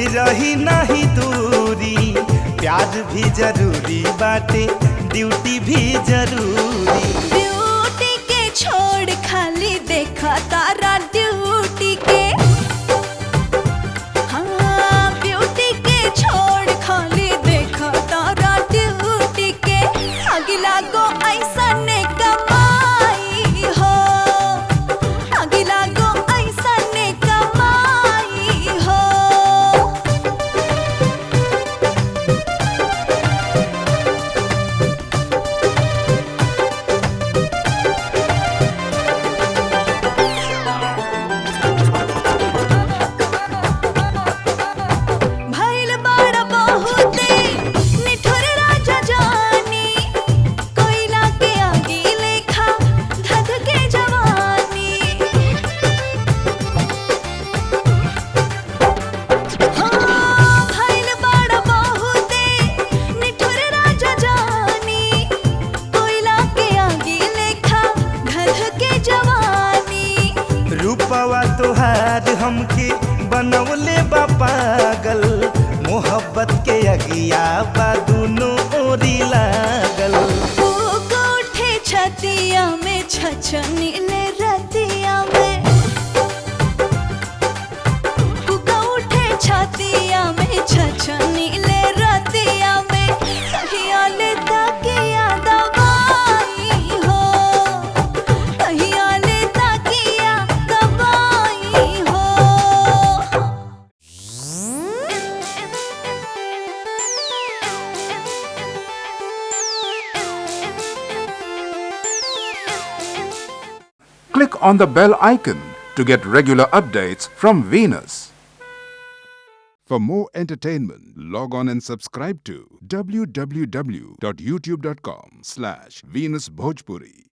रही नहीं दूरी, प्यार भी जरूरी बाटे, ड्यूटी भी जरूरी। ब्यूटी के छोड़ खाली देखा तारा ड्यूटी के। हाँ, ब्यूटी के छोड़ खाली देखा तारा ड्यूटी के। अगला गो ऐसा ने कमाई हो, अगला गो ऐसा ने कमाई हो। भइल बड़ा बहुते निठुर राजा जानी, कोयला के आगी लेखा धध के जवानी। हाँ, भइल बड़ा बहुते निठुर राजा जानी, कोयला के आगी लेखा धध के जवानी। रूपवा तोहार हमके बनवले बा पागल, मोहब्बत के अगिया बा दुनो ओरी लागल। फूक उठे छतिया में छछनीले रतिया में, फूक उठे छतिया में छछनीले रतिया में। कहिया ले ताकिया दवाई हो, कहिया ले ताकिया दवाई हो। Click on the bell icon to get regular updates from Venus. For more entertainment, log on and subscribe to www.youtube.com/VenusBhojpuri.